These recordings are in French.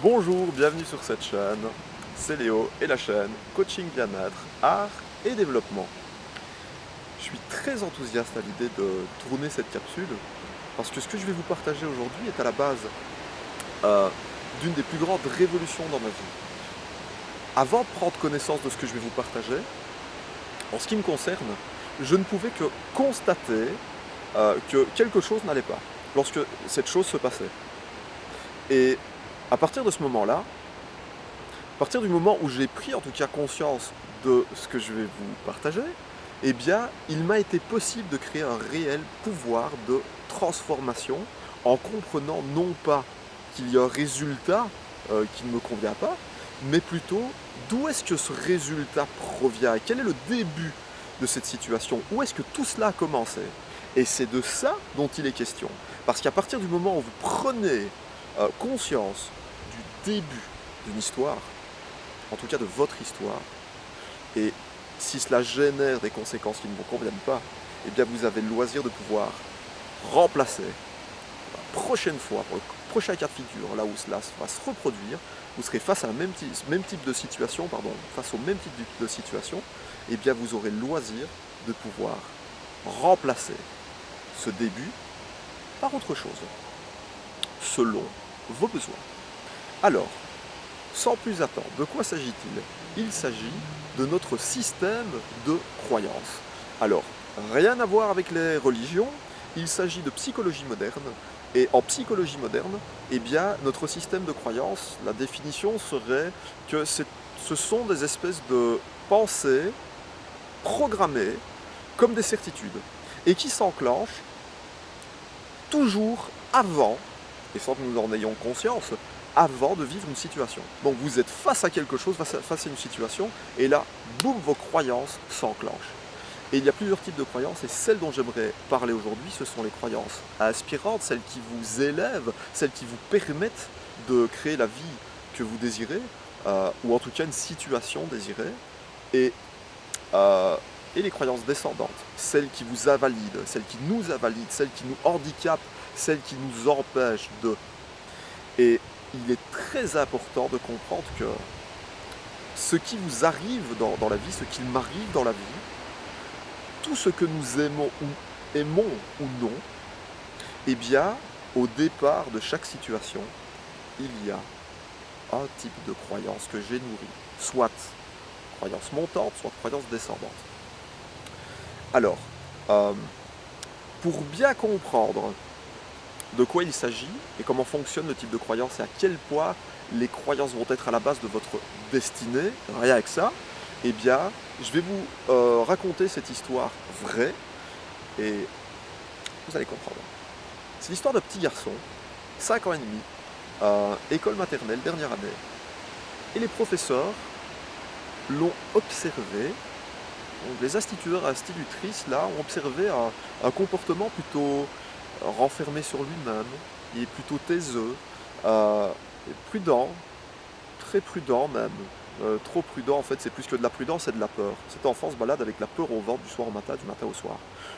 Bonjour, bienvenue sur cette chaîne. C'est Léo et la chaîne Coaching Bien-être, Art et Développement. Je suis très enthousiaste à l'idée de tourner cette capsule parce que ce que je vais vous partager aujourd'hui est à la base euh, d'une des plus grandes révolutions dans ma vie. Avant de prendre connaissance de ce que je vais vous partager, en ce qui me concerne, je ne pouvais que constater que quelque chose n'allait pas lorsque cette chose se passait. Et à partir de ce moment-là, à partir du moment où j'ai pris en tout cas conscience de ce que je vais vous partager, eh bien, il m'a été possible de créer un réel pouvoir de transformation en comprenant non pas qu'il y a un résultat qui ne me convient pas, mais plutôt d'où est-ce que ce résultat provient, quel est le début de cette situation, où est-ce que tout cela a commencé. Et c'est de ça dont il est question. Parce qu'à partir du moment où vous prenez conscience du début d'une histoire, en tout cas de votre histoire, et si cela génère des conséquences qui ne vous conviennent pas, eh bien vous avez le loisir de pouvoir remplacer la prochaine fois, pour le prochain cas de figure, là où cela va se reproduire, vous serez face à un même type de situation, face au même type de situation, eh bien vous aurez le loisir de pouvoir remplacer ce début par autre chose, selon vos besoins. Alors, sans plus attendre, de quoi s'agit-il? Il s'agit de notre système de croyances. Alors, rien à voir avec les religions, il s'agit de psychologie moderne. Et en psychologie moderne, eh bien, notre système de croyances, la définition serait que ce sont des espèces de pensées programmées comme des certitudes et qui s'enclenchent toujours avant, et sans que nous en ayons conscience, avant de vivre une situation. Donc vous êtes face à quelque chose, face à une situation, et là, boum, vos croyances s'enclenchent. Et il y a plusieurs types de croyances, et celles dont j'aimerais parler aujourd'hui, ce sont les croyances inspirantes, celles qui vous élèvent, celles qui vous permettent de créer la vie que vous désirez, ou en tout cas une situation désirée, et, euh, et les croyances descendantes, celles qui vous invalident, celles qui nous invalident, celles qui nous handicapent, celles qui nous empêchent de... Et il est très important de comprendre que ce qui vous arrive dans la vie, ce qui m'arrive dans la vie, tout ce que nous aimons ou non, eh bien, au départ de chaque situation, il y a un type de croyance que j'ai nourri, soit croyance montante, soit croyance descendante. Alors, euh, pour bien comprendre de quoi il s'agit et comment fonctionne le type de croyance et à quel point les croyances vont être à la base de votre destinée, rien avec ça, eh bien, je vais vous raconter cette histoire vraie et vous allez comprendre. C'est l'histoire d'un petit garçon, 5 ans et demi, école maternelle, dernière année, et les professeurs l'ont observé, donc les instituteurs et institutrices là ont observé un comportement plutôt renfermé sur lui-même, il est plutôt taiseux, prudent, très prudent même, trop prudent en fait, c'est plus que de la prudence, c'est de la peur. Cet enfant se balade avec la peur au ventre du soir au matin, du matin au soir.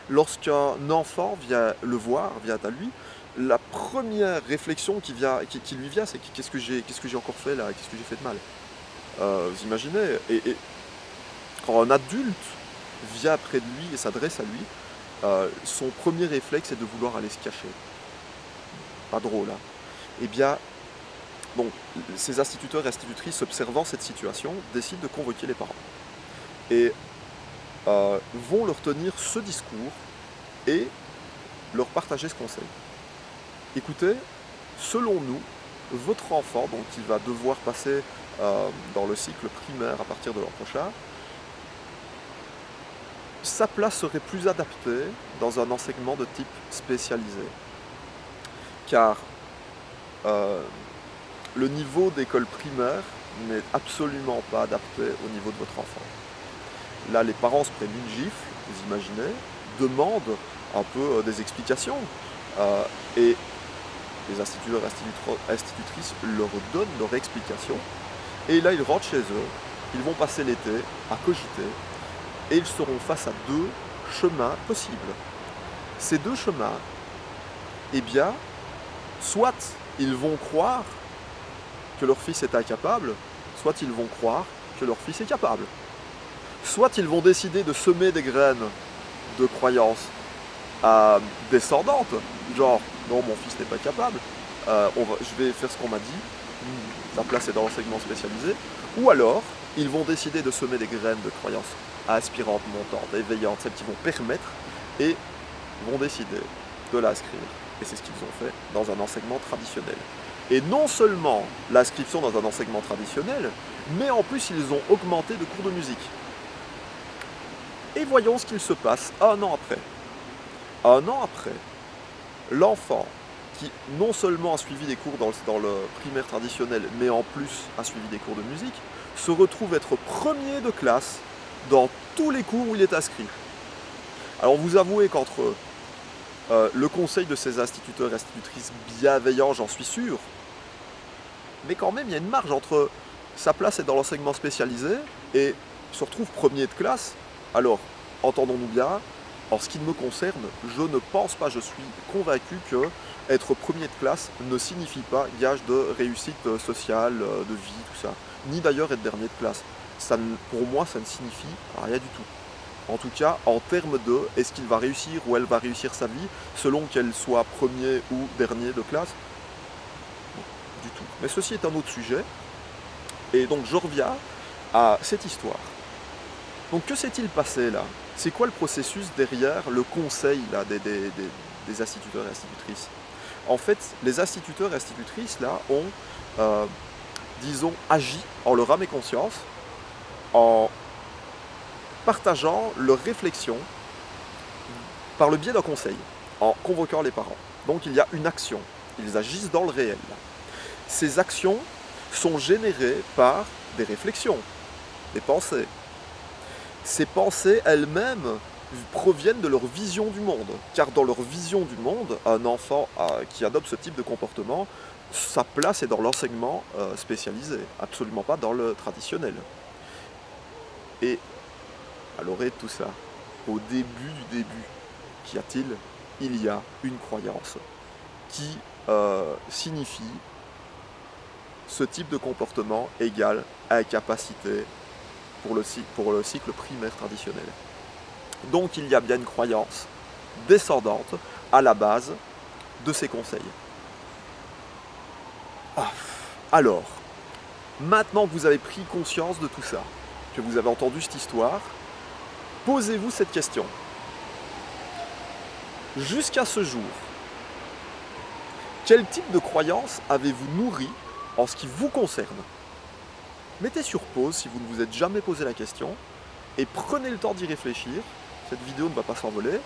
Lorsqu'un enfant vient le voir, vient à lui, la première réflexion qui lui vient, c'est qu'est-ce que j'ai encore fait là, qu'est-ce que j'ai fait de mal. Vous imaginez, et quand un adulte vient près de lui et s'adresse à lui, son premier réflexe est de vouloir aller se cacher. Pas drôle, hein. Eh bien, donc, ces instituteurs et institutrices, observant cette situation, décident de convoquer les parents. Et vont leur tenir ce discours et leur partager ce conseil. Écoutez, selon nous, votre enfant, donc qui va devoir passer dans le cycle primaire à partir de l'an prochain, sa place serait plus adaptée dans un enseignement de type spécialisé. Car le niveau d'école primaire n'est absolument pas adapté au niveau de votre enfant. Là, les parents se prennent une gifle, vous imaginez, demandent un peu des explications, et les instituteurs et institutrices leur donnent leurs explications, et là, ils rentrent chez eux, ils vont passer l'été à cogiter, et ils seront face à deux chemins possibles. Ces deux chemins, eh bien, soit ils vont croire que leur fils est incapable, soit ils vont croire que leur fils est capable. Soit ils vont décider de semer des graines de croyances descendantes, genre non, mon fils n'est pas capable, je vais faire ce qu'on m'a dit, sa place est dans l'enseignement spécialisé, ou alors ils vont décider de semer des graines de croyances aspirantes, montantes, éveillantes, celles qui vont permettre, et vont décider de l'inscrire. Et c'est ce qu'ils ont fait dans un enseignement traditionnel. Et non seulement l'inscription dans un enseignement traditionnel, mais en plus ils ont augmenté de cours de musique. Et voyons ce qu'il se passe un an après. Un an après, l'enfant qui non seulement a suivi des cours dans le primaire traditionnel, mais en plus a suivi des cours de musique, se retrouve être premier de classe dans tous les cours où il est inscrit. Alors vous avouez qu'entre le conseil de ces instituteurs et institutrices bienveillants, j'en suis sûr, mais quand même il y a une marge entre sa place est dans l'enseignement spécialisé et se retrouve premier de classe. Alors, entendons-nous bien, en ce qui me concerne, je ne pense pas, je suis convaincu que être premier de classe ne signifie pas gage de réussite sociale, de vie, tout ça. Ni d'ailleurs être dernier de classe. Pour moi, ça ne signifie rien du tout. En tout cas, en termes de est-ce qu'il va réussir ou elle va réussir sa vie, selon qu'elle soit premier ou dernier de classe, non, du tout. Mais ceci est un autre sujet. Et donc je reviens à cette histoire. Donc que s'est-il passé là? C'est quoi le processus derrière le conseil là, des instituteurs et institutrices? En fait, les instituteurs et institutrices là ont, disons, agi en leur âme et conscience, en partageant leurs réflexions par le biais d'un conseil, en convoquant les parents. Donc il y a une action, ils agissent dans le réel. Ces actions sont générées par des réflexions, des pensées. Ces pensées elles-mêmes proviennent de leur vision du monde, car dans leur vision du monde, un enfant qui adopte ce type de comportement, sa place est dans l'enseignement spécialisé, absolument pas dans le traditionnel. Et à l'orée de tout ça, au début du début, qu'y a-t-il? Il y a une croyance qui signifie ce type de comportement égale incapacité pour le cycle primaire traditionnel. Donc il y a bien une croyance descendante à la base de ces conseils. Alors, maintenant que vous avez pris conscience de tout ça, que vous avez entendu cette histoire, posez-vous cette question. Jusqu'à ce jour, quel type de croyance avez-vous nourri en ce qui vous concerne? Mettez sur pause si vous ne vous êtes jamais posé la question et prenez le temps d'y réfléchir. Cette vidéo ne va pas s'envoler.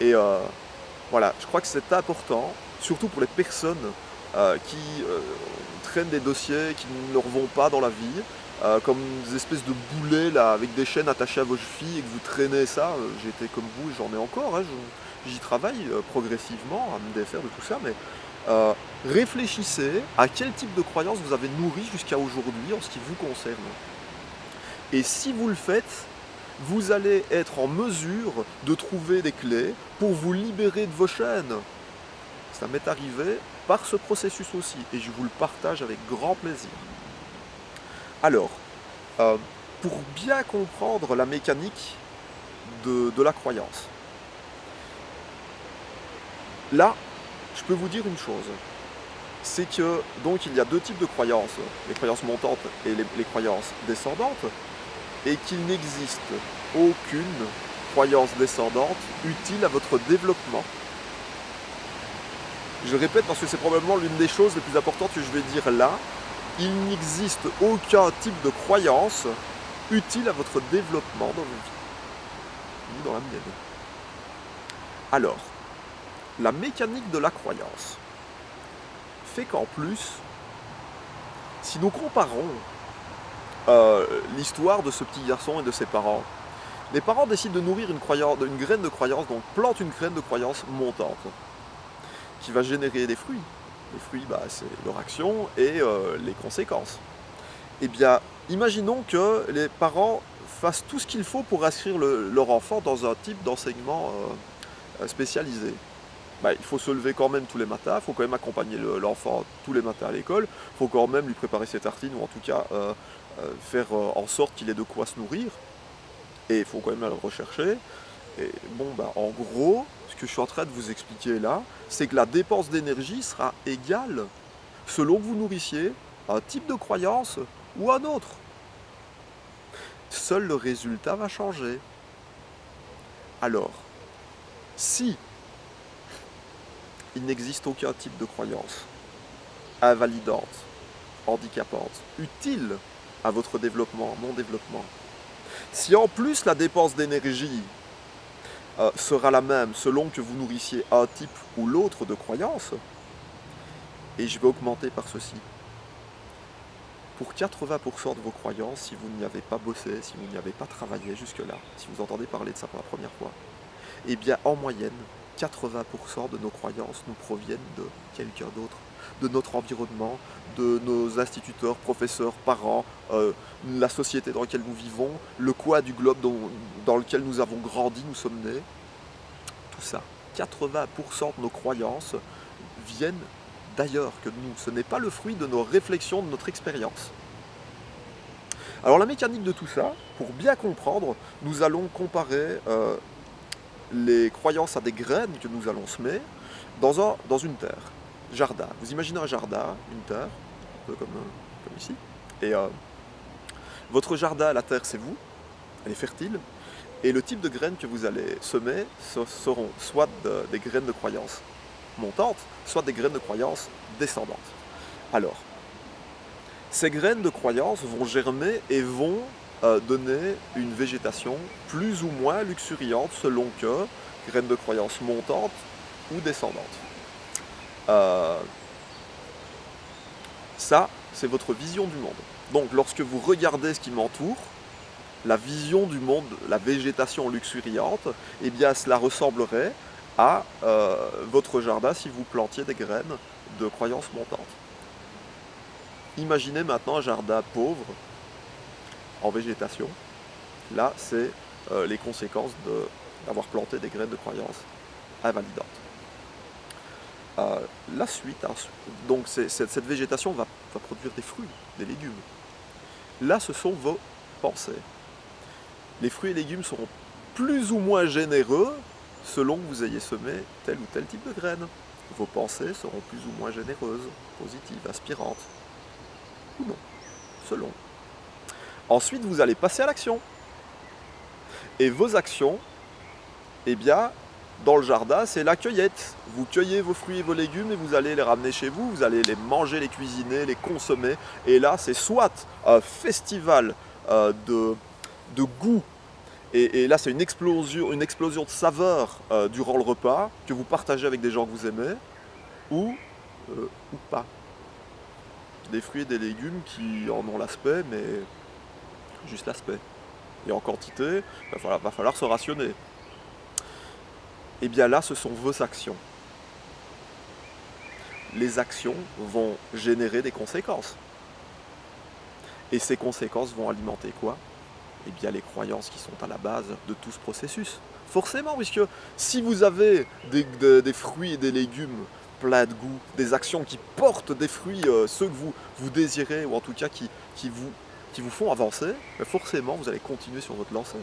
Et voilà, je crois que c'est important, surtout pour les personnes qui traînent des dossiers qui ne leur vont pas dans la vie, comme des espèces de boulets là, avec des chaînes attachées à vos chevilles et que vous traînez ça. J'ai été comme vous et j'en ai encore, hein, j'y travaille progressivement à me défaire de tout ça, mais réfléchissez à quel type de croyance vous avez nourri jusqu'à aujourd'hui en ce qui vous concerne. Et si vous le faites, vous allez être en mesure de trouver des clés pour vous libérer de vos chaînes. Ça m'est arrivé par ce processus aussi, et je vous le partage avec grand plaisir. Alors, pour bien comprendre la mécanique de la croyance, là, je peux vous dire une chose, c'est que donc il y a deux types de croyances, les croyances montantes et les croyances descendantes, et qu'il n'existe aucune croyance descendante utile à votre développement. Je répète parce que c'est probablement l'une des choses les plus importantes que je vais dire là, il n'existe aucun type de croyance utile à votre développement dans vos vies, ni dans la mienne. Alors, la mécanique de la croyance fait qu'en plus, si nous comparons l'histoire de ce petit garçon et de ses parents, les parents décident de nourrir une graine de croyance, donc plantent une graine de croyance montante, qui va générer des fruits. Les fruits, c'est leur action et les conséquences. Eh bien, imaginons que les parents fassent tout ce qu'il faut pour inscrire leur enfant dans un type d'enseignement spécialisé. bah, il faut se lever quand même tous les matins, il faut quand même accompagner l'enfant tous les matins à l'école, il faut quand même lui préparer ses tartines, ou en tout cas faire en sorte qu'il ait de quoi se nourrir, et il faut quand même aller le rechercher. Et bon, bah, en gros, ce que je suis en train de vous expliquer là, c'est que la dépense d'énergie sera égale selon que vous nourrissiez un type de croyance ou un autre. Seul le résultat va changer. Alors, si il n'existe aucun type de croyance invalidante, handicapante, utile à votre développement, mon développement, si en plus la dépense d'énergie sera la même selon que vous nourrissiez un type ou l'autre de croyance, et je vais augmenter par ceci. Pour 80% de vos croyances, si vous n'y avez pas bossé, si vous n'y avez pas travaillé jusque-là, si vous entendez parler de ça pour la première fois, eh bien en moyenne, 80% de nos croyances nous proviennent de quelqu'un d'autre, de notre environnement, de nos instituteurs, professeurs, parents, la société dans laquelle nous vivons, le coin du globe dans lequel nous avons grandi, nous sommes nés. Tout ça, 80% de nos croyances viennent d'ailleurs que nous. Ce n'est pas le fruit de nos réflexions, de notre expérience. Alors la mécanique de tout ça, pour bien comprendre, nous allons comparer les croyances à des graines que nous allons semer dans une terre, jardin. Vous imaginez un jardin, une terre, un peu comme ici, et votre jardin, la terre, c'est vous, elle est fertile, et le type de graines que vous allez semer seront soit des graines de croyances montantes, soit des graines de croyances descendantes. Alors, ces graines de croyances vont germer et vont donner une végétation plus ou moins luxuriante selon que graines de croyances montantes ou descendantes. Ça, c'est votre vision du monde. Donc, lorsque vous regardez ce qui m'entoure, la vision du monde, la végétation luxuriante, eh bien, cela ressemblerait à votre jardin si vous plantiez des graines de croyances montantes. Imaginez maintenant un jardin pauvre en végétation. Là, c'est les conséquences d'avoir planté des graines de croyances invalidantes. La suite, donc cette végétation va produire des fruits, des légumes. Là, ce sont vos pensées. Les fruits et légumes seront plus ou moins généreux selon que vous ayez semé tel ou tel type de graines. Vos pensées seront plus ou moins généreuses, positives, inspirantes, ou non, selon. Ensuite, vous allez passer à l'action. Et vos actions, eh bien, dans le jardin, c'est la cueillette. Vous cueillez vos fruits et vos légumes et vous allez les ramener chez vous, vous allez les manger, les cuisiner, les consommer. Et là, c'est soit un festival de goût, et là, c'est une explosion de saveurs durant le repas que vous partagez avec des gens que vous aimez, ou pas. Des fruits et des légumes qui en ont l'aspect, mais juste l'aspect. Et en quantité, va falloir se rationner. Et bien là, ce sont vos actions. Les actions vont générer des conséquences. Et ces conséquences vont alimenter quoi? Eh bien les croyances qui sont à la base de tout ce processus. Forcément, puisque si vous avez des fruits et des légumes pleins de goût, des actions qui portent des fruits, ceux que vous désirez, ou en tout cas qui vous font avancer, forcément vous allez continuer sur votre lancée.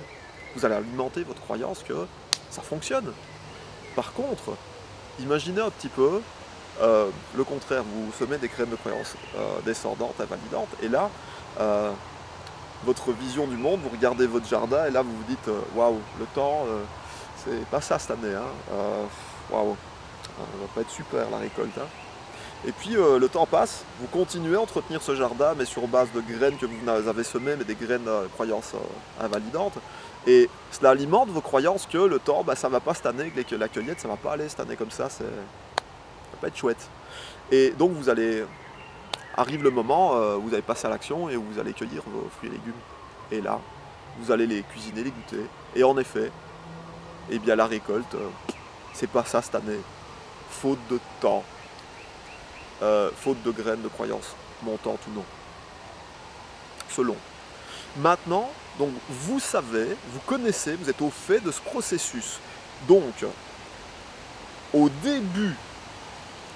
Vous allez alimenter votre croyance que ça fonctionne. Par contre, imaginez un petit peu le contraire, vous semez des graines de croyances descendantes, invalidantes, et là, votre vision du monde, vous regardez votre jardin, et là vous vous dites waouh, le temps, c'est pas ça cette année, hein. Waouh, ça va pas être super la récolte, hein. Et puis le temps passe, vous continuez à entretenir ce jardin, mais sur base de graines que vous avez semées, mais des graines de croyances invalidantes. Et cela alimente vos croyances que le temps, ça va pas cette année, que la cueillette, ça va pas aller cette année comme ça va pas être chouette. Et donc arrive le moment, vous allez passer à l'action et vous allez cueillir vos fruits et légumes. Et là, vous allez les cuisiner, les goûter. Et en effet, eh bien la récolte, c'est pas ça cette année. Faute de temps. Faute de graines de croyances, montantes ou non. Selon. Maintenant, donc vous savez, vous connaissez, vous êtes au fait de ce processus. Donc, au début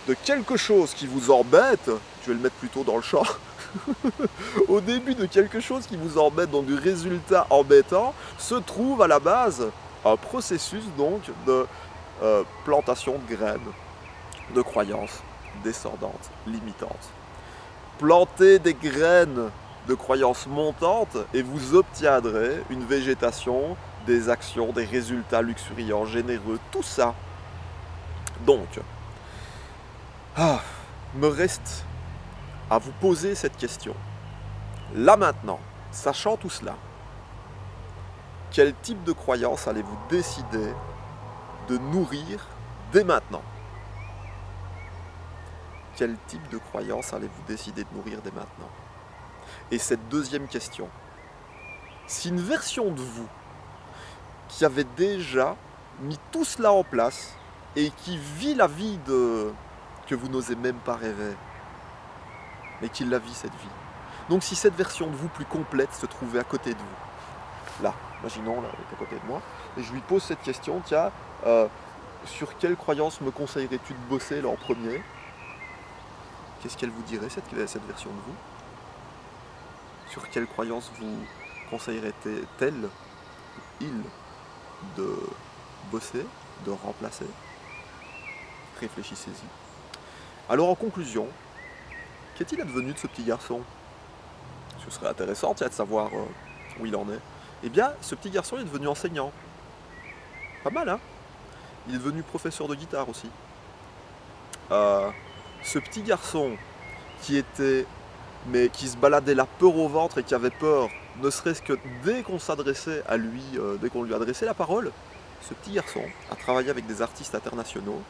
de quelque chose qui vous embête, je vais le mettre plutôt dans le champ, au début de quelque chose qui vous embête, donc du résultat embêtant, se trouve à la base un processus donc de plantation de graines, de croyances descendantes, limitantes. Plantez des graines de croyances montantes et vous obtiendrez une végétation, des actions, des résultats luxuriants, généreux, tout ça. Donc, me reste à vous poser cette question. Là maintenant, sachant tout cela, quel type de croyance allez-vous décider de nourrir dès maintenant? Quel type de croyance allez-vous décider de nourrir dès maintenant? Et cette deuxième question, si une version de vous qui avait déjà mis tout cela en place et qui vit la vie que vous n'osez même pas rêver, mais qui la vit cette vie. Donc si cette version de vous plus complète se trouvait à côté de vous, là, imaginons, là, elle est à côté de moi, et je lui pose cette question, tiens, sur quelle croyance me conseillerais-tu de bosser là en premier? Qu'est-ce qu'elle vous dirait, cette version de vous? Sur quelle croyance vous conseillerait-elle, il, de bosser, de remplacer? Réfléchissez-y. Alors en conclusion, qu'est-il advenu de ce petit garçon? Ce serait intéressant de savoir où il en est. Eh bien, ce petit garçon est devenu enseignant. Pas mal, hein? Il est devenu professeur de guitare aussi. Ce petit garçon qui se baladait la peur au ventre et qui avait peur, ne serait-ce que dès qu'on s'adressait à lui, dès qu'on lui adressait la parole, ce petit garçon a travaillé avec des artistes internationaux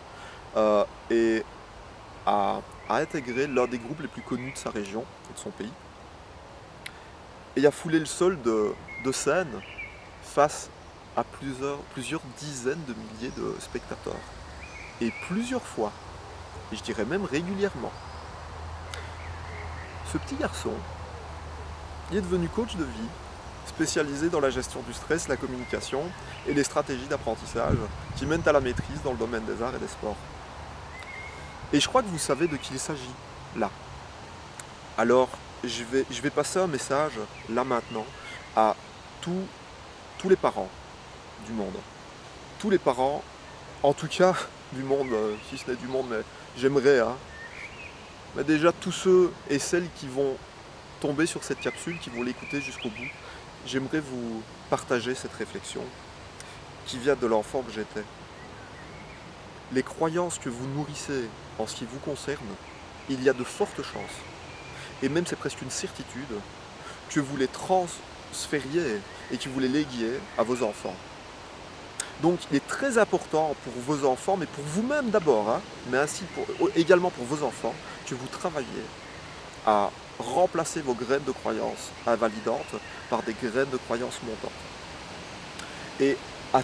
et a intégré l'un des groupes les plus connus de sa région et de son pays. Et a foulé le sol de scène face à plusieurs dizaines de milliers de spectateurs. Et plusieurs fois, et je dirais même régulièrement. Ce petit garçon, il est devenu coach de vie, spécialisé dans la gestion du stress, la communication et les stratégies d'apprentissage qui mènent à la maîtrise dans le domaine des arts et des sports. Et je crois que vous savez de qui il s'agit, là. Alors, je vais passer un message, là maintenant, à tous les parents du monde. Tous les parents, en tout cas du monde, si ce n'est du monde, mais j'aimerais, hein. Mais déjà, tous ceux et celles qui vont tomber sur cette capsule, qui vont l'écouter jusqu'au bout, j'aimerais vous partager cette réflexion qui vient de l'enfant que j'étais. Les croyances que vous nourrissez en ce qui vous concerne, il y a de fortes chances, et même c'est presque une certitude, que vous les transfériez et que vous les léguiez à vos enfants. Donc il est très important pour vos enfants, mais pour vous-même d'abord, hein, mais ainsi également pour vos enfants, que vous travaillez à remplacer vos graines de croyances invalidantes par des graines de croyances montantes. Et à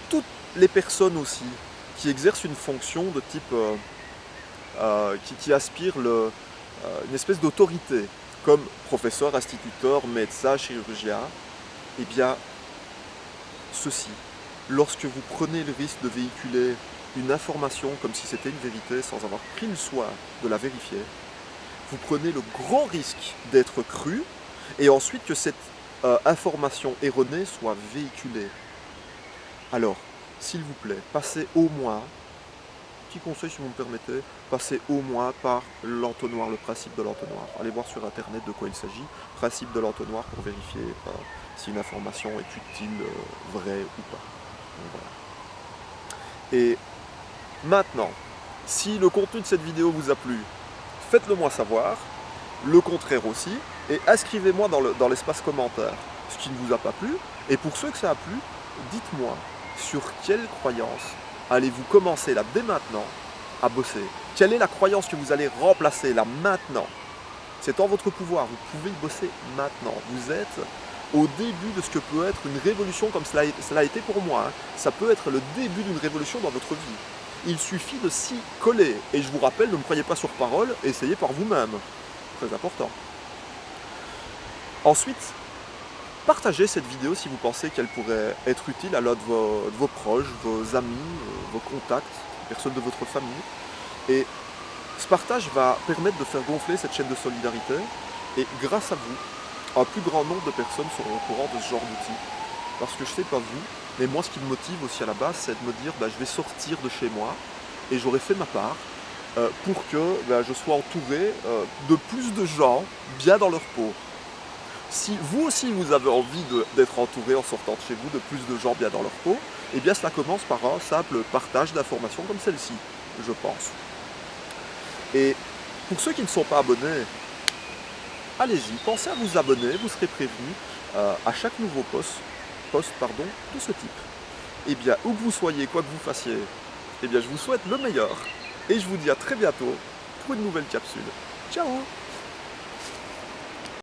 toutes les personnes aussi qui exercent une fonction de type, qui aspirent une espèce d'autorité, comme professeur, instituteur, médecin, chirurgien, eh bien, ceci, lorsque vous prenez le risque de véhiculer une information comme si c'était une vérité sans avoir pris le soin de la vérifier, vous prenez le grand risque d'être cru et ensuite que cette information erronée soit véhiculée. Alors, s'il vous plaît, passez au moins, petit conseil si vous me permettez, passez au moins par l'entonnoir, le principe de l'entonnoir. Allez voir sur internet de quoi il s'agit, principe de l'entonnoir pour vérifier si une information est utile, vraie ou pas. Donc, voilà. Et maintenant, si le contenu de cette vidéo vous a plu, faites-le moi savoir, le contraire aussi, et inscrivez-moi dans l'espace commentaire ce qui ne vous a pas plu, et pour ceux que ça a plu, dites-moi sur quelle croyance allez-vous commencer là dès maintenant à bosser. Quelle est la croyance que vous allez remplacer là maintenant? C'est en votre pouvoir, vous pouvez y bosser maintenant. Vous êtes au début de ce que peut être une révolution comme cela a été pour moi. Hein. Ça peut être le début d'une révolution dans votre vie. Il suffit de s'y coller. Et je vous rappelle, ne me croyez pas sur parole, essayez par vous-même. Très important. Ensuite, partagez cette vidéo si vous pensez qu'elle pourrait être utile à l'un de vos proches, vos amis, vos contacts. personnes de votre famille. Et ce partage va permettre de faire gonfler cette chaîne de solidarité. Et grâce à vous, un plus grand nombre de personnes seront au courant de ce genre d'outils. Parce que je sais pas vous, mais moi ce qui me motive aussi à la base, c'est de me dire je vais sortir de chez moi et j'aurai fait ma part pour que je sois entouré de plus de gens bien dans leur peau. Si vous aussi vous avez envie d'être entouré en sortant de chez vous de plus de gens bien dans leur peau, eh bien cela commence par un simple partage d'informations comme celle-ci, je pense. Et pour ceux qui ne sont pas abonnés, allez-y, pensez à vous abonner, vous serez prévenus à chaque nouveau post de ce type. Eh bien, où que vous soyez, quoi que vous fassiez, eh bien je vous souhaite le meilleur et je vous dis à très bientôt pour une nouvelle capsule. Ciao!